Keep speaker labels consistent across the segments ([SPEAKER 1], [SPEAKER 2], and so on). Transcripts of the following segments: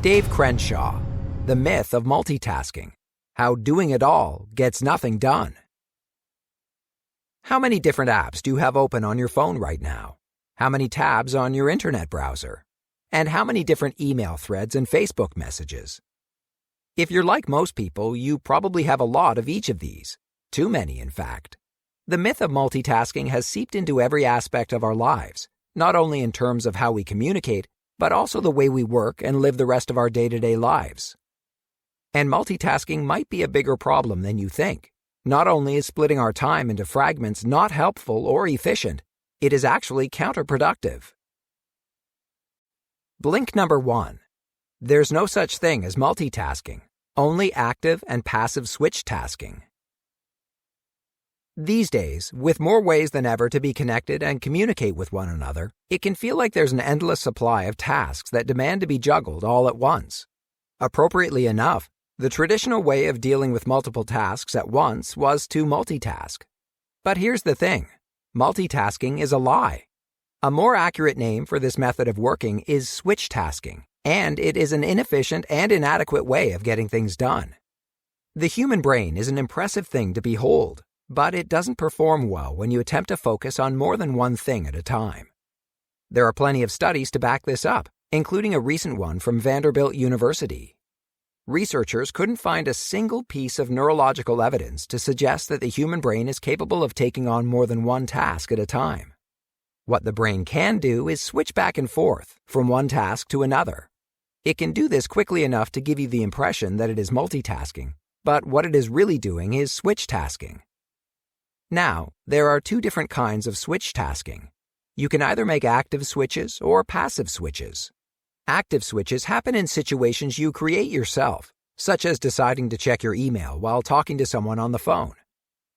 [SPEAKER 1] Dave Crenshaw, The Myth of Multitasking, How Doing It All Gets Nothing Done. How many different apps do you have open on your phone right now? How many tabs on your internet browser? And how many different email threads and Facebook messages? If you're like most people, you probably have a lot of each of these. Too many, in fact. The myth of multitasking has seeped into every aspect of our lives, not only in terms of how we communicate, but also the way we work and live the rest of our day-to-day lives. And multitasking might be a bigger problem than you think. Not only is splitting our time into fragments not helpful or efficient, it is actually counterproductive. Blink number 1. There's no such thing as multitasking, only active and passive switch tasking. These days, with more ways than ever to be connected and communicate with one another, it can feel like there's an endless supply of tasks that demand to be juggled all at once. Appropriately enough, the traditional way of dealing with multiple tasks at once was to multitask. But here's the thing, multitasking is a lie. A more accurate name for this method of working is switch tasking, and it is an inefficient and inadequate way of getting things done. The human brain is an impressive thing to behold, but it doesn't perform well when you attempt to focus on more than one thing at a time. There are plenty of studies to back this up, including a recent one from Vanderbilt University. Researchers couldn't find a single piece of neurological evidence to suggest that the human brain is capable of taking on more than one task at a time. What the brain can do is switch back and forth from one task to another. It can do this quickly enough to give you the impression that it is multitasking, but what it is really doing is switch tasking. Now, there are two different kinds of switch tasking. You can either make active switches or passive switches. Active switches happen in situations you create yourself, such as deciding to check your email while talking to someone on the phone.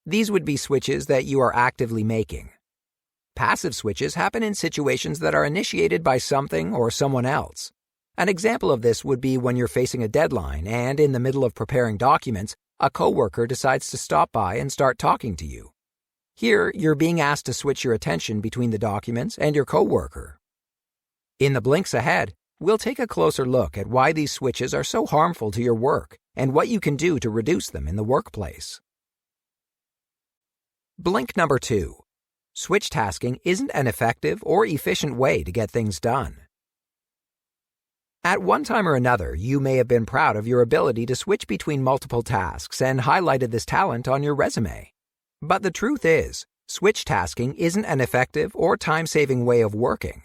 [SPEAKER 1] These would be switches that you are actively making. Passive switches happen in situations that are initiated by something or someone else. An example of this would be when you're facing a deadline and in the middle of preparing documents, a coworker decides to stop by and start talking to you. Here, you're being asked to switch your attention between the documents and your coworker. In the blinks ahead, we'll take a closer look at why these switches are so harmful to your work and what you can do to reduce them in the workplace. Blink number 2. Switch tasking isn't an effective or efficient way to get things done. At one time or another, you may have been proud of your ability to switch between multiple tasks and highlighted this talent on your resume. But the truth is, switch tasking isn't an effective or time-saving way of working.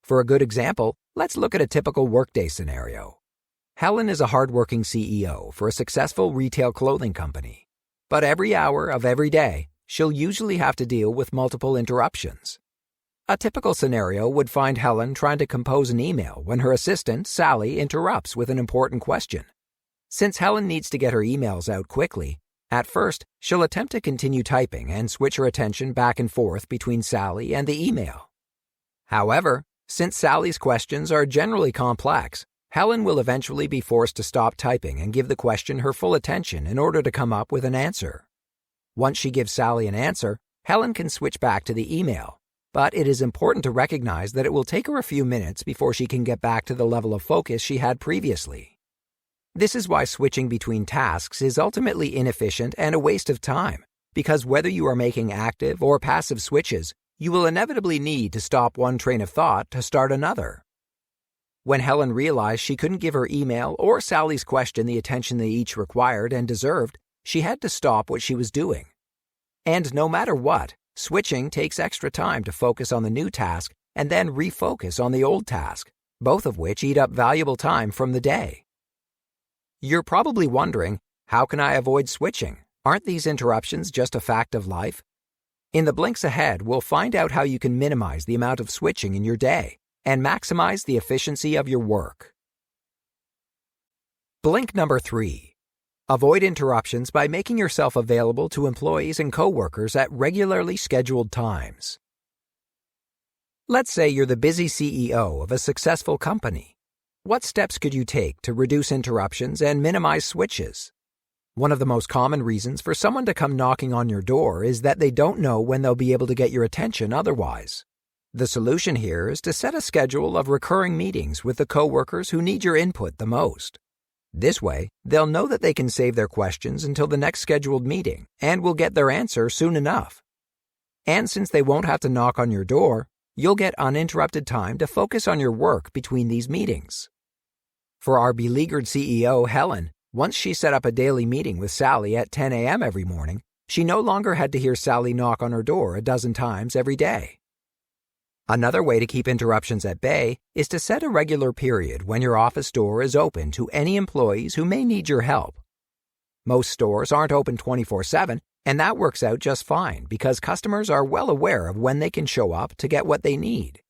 [SPEAKER 1] For a good example, let's look at a typical workday scenario. Helen is a hardworking CEO for a successful retail clothing company. But every hour of every day, she'll usually have to deal with multiple interruptions. A typical scenario would find Helen trying to compose an email when her assistant, Sally, interrupts with an important question. Since Helen needs to get her emails out quickly, at first, she'll attempt to continue typing and switch her attention back and forth between Sally and the email. However, since Sally's questions are generally complex, Helen will eventually be forced to stop typing and give the question her full attention in order to come up with an answer. Once she gives Sally an answer, Helen can switch back to the email, but it is important to recognize that it will take her a few minutes before she can get back to the level of focus she had previously. This is why switching between tasks is ultimately inefficient and a waste of time, because whether you are making active or passive switches, you will inevitably need to stop one train of thought to start another. When Helen realized she couldn't give her email or Sally's question the attention they each required and deserved, she had to stop what she was doing. And no matter what, switching takes extra time to focus on the new task and then refocus on the old task, both of which eat up valuable time from the day. You're probably wondering, how can I avoid switching? Aren't these interruptions just a fact of life? In the blinks ahead, we'll find out how you can minimize the amount of switching in your day and maximize the efficiency of your work. Blink number 3. Avoid interruptions by making yourself available to employees and coworkers at regularly scheduled times. Let's say you're the busy CEO of a successful company. What steps could you take to reduce interruptions and minimize switches? One of the most common reasons for someone to come knocking on your door is that they don't know when they'll be able to get your attention otherwise. The solution here is to set a schedule of recurring meetings with the coworkers who need your input the most. This way, they'll know that they can save their questions until the next scheduled meeting and will get their answer soon enough. And since they won't have to knock on your door, you'll get uninterrupted time to focus on your work between these meetings. For our beleaguered CEO, Helen, once she set up a daily meeting with Sally at 10 a.m. every morning, she no longer had to hear Sally knock on her door a dozen times every day. Another way to keep interruptions at bay is to set a regular period when your office door is open to any employees who may need your help. Most stores aren't open 24/7, and that works out just fine because customers are well aware of when they can show up to get what they need.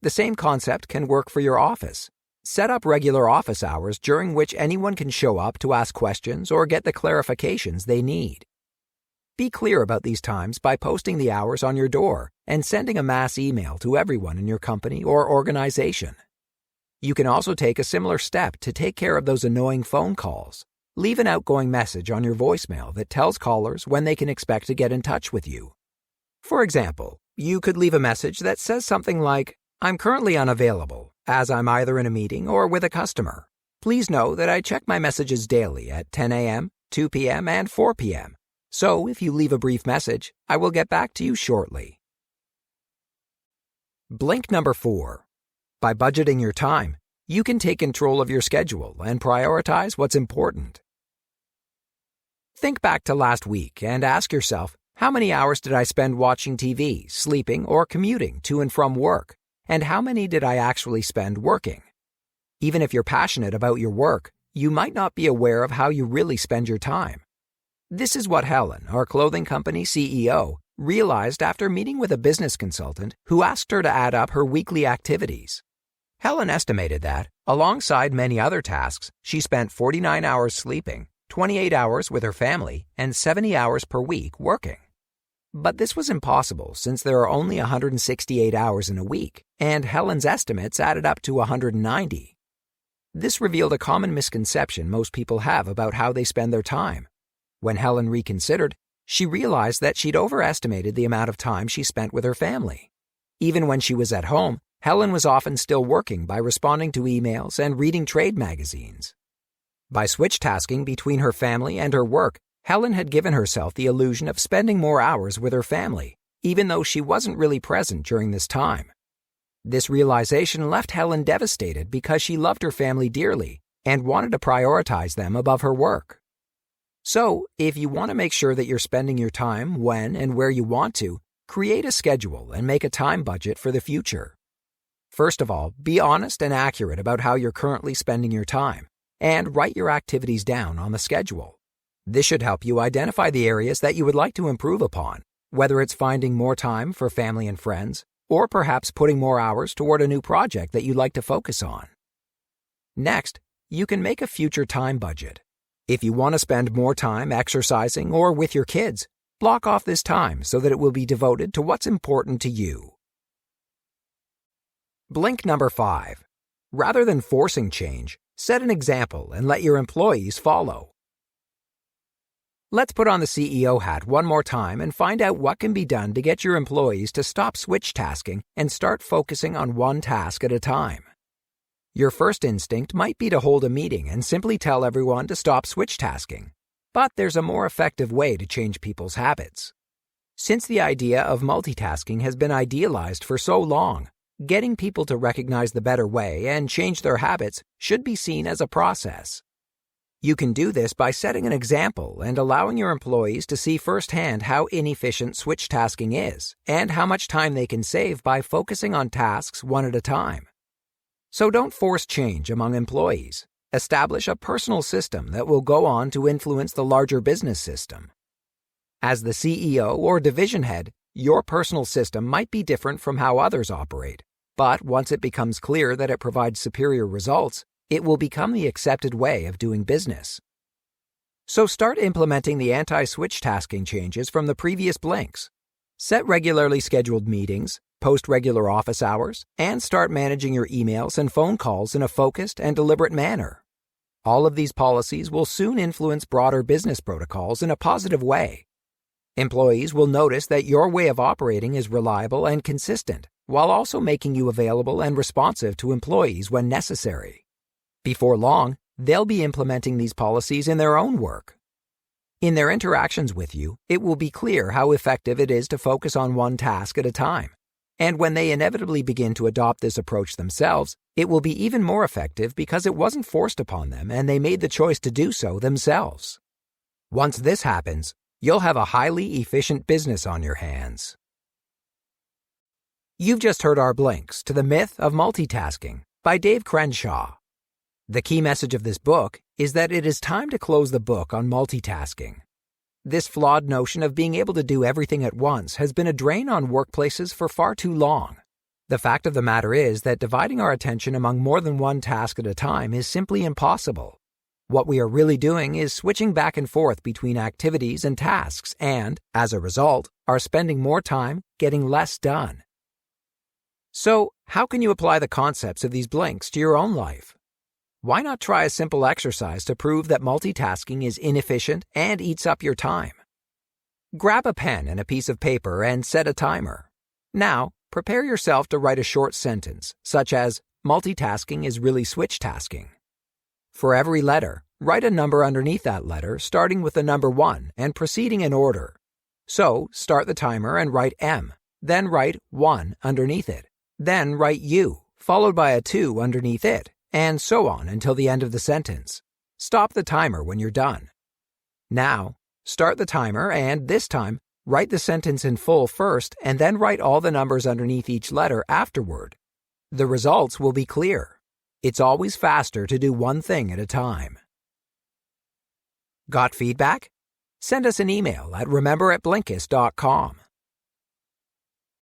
[SPEAKER 1] The same concept can work for your office. Set up regular office hours during which anyone can show up to ask questions or get the clarifications they need. Be clear about these times by posting the hours on your door and sending a mass email to everyone in your company or organization. You can also take a similar step to take care of those annoying phone calls. Leave an outgoing message on your voicemail that tells callers when they can expect to get in touch with you. For example, you could leave a message that says something like, "I'm currently unavailable, as I'm either in a meeting or with a customer. Please know that I check my messages daily at 10 a.m., 2 p.m., and 4 p.m. So if you leave a brief message, I will get back to you shortly." Blink number 4. By budgeting your time, you can take control of your schedule and prioritize what's important. Think back to last week and ask yourself, how many hours did I spend watching TV, sleeping, or commuting to and from work? And how many did I actually spend working? Even if you're passionate about your work, you might not be aware of how you really spend your time. This is what Helen, our clothing company CEO, realized after meeting with a business consultant who asked her to add up her weekly activities. Helen estimated that, alongside many other tasks, she spent 49 hours sleeping, 28 hours with her family, and 70 hours per week working. But this was impossible since there are only 168 hours in a week, and Helen's estimates added up to 190. This revealed a common misconception most people have about how they spend their time. When Helen reconsidered, she realized that she'd overestimated the amount of time she spent with her family. Even when she was at home, Helen was often still working by responding to emails and reading trade magazines. By switch tasking between her family and her work, Helen had given herself the illusion of spending more hours with her family, even though she wasn't really present during this time. This realization left Helen devastated because she loved her family dearly and wanted to prioritize them above her work. So, if you want to make sure that you're spending your time when and where you want to, create a schedule and make a time budget for the future. First of all, be honest and accurate about how you're currently spending your time, and write your activities down on the schedule. This should help you identify the areas that you would like to improve upon, whether it's finding more time for family and friends, or perhaps putting more hours toward a new project that you'd like to focus on. Next, you can make a future time budget. If you want to spend more time exercising or with your kids, block off this time so that it will be devoted to what's important to you. Blink number 5. Rather than forcing change, set an example and let your employees follow. Let's put on the CEO hat one more time and find out what can be done to get your employees to stop switch tasking and start focusing on one task at a time. Your first instinct might be to hold a meeting and simply tell everyone to stop switch tasking. But there's a more effective way to change people's habits. Since the idea of multitasking has been idealized for so long, getting people to recognize the better way and change their habits should be seen as a process. You can do this by setting an example and allowing your employees to see firsthand how inefficient switch tasking is and how much time they can save by focusing on tasks one at a time. So don't force change among employees. Establish a personal system that will go on to influence the larger business system. As the CEO or division head, your personal system might be different from how others operate, but once it becomes clear that it provides superior results, it will become the accepted way of doing business. So start implementing the anti-switch tasking changes from the previous blinks. Set regularly scheduled meetings, post regular office hours, and start managing your emails and phone calls in a focused and deliberate manner. All of these policies will soon influence broader business protocols in a positive way. Employees will notice that your way of operating is reliable and consistent, while also making you available and responsive to employees when necessary. Before long, they'll be implementing these policies in their own work. In their interactions with you, it will be clear how effective it is to focus on one task at a time. And when they inevitably begin to adopt this approach themselves, it will be even more effective because it wasn't forced upon them and they made the choice to do so themselves. Once this happens, you'll have a highly efficient business on your hands. You've just heard our blinks to The Myth of Multitasking by Dave Crenshaw. The key message of this book is that it is time to close the book on multitasking. This flawed notion of being able to do everything at once has been a drain on workplaces for far too long. The fact of the matter is that dividing our attention among more than one task at a time is simply impossible. What we are really doing is switching back and forth between activities and tasks and, as a result, are spending more time getting less done. So, how can you apply the concepts of these blinks to your own life? Why not try a simple exercise to prove that multitasking is inefficient and eats up your time? Grab a pen and a piece of paper and set a timer. Now, prepare yourself to write a short sentence, such as, "Multitasking is really switch tasking." For every letter, write a number underneath that letter, starting with the number 1 and proceeding in order. So, start the timer and write M, then write 1 underneath it, then write U, followed by a 2 underneath it, and so on until the end of the sentence. Stop the timer when you're done. Now, start the timer and, this time, write the sentence in full first and then write all the numbers underneath each letter afterward. The results will be clear. It's always faster to do one thing at a time. Got feedback? Send us an email at remember@blinkist.com.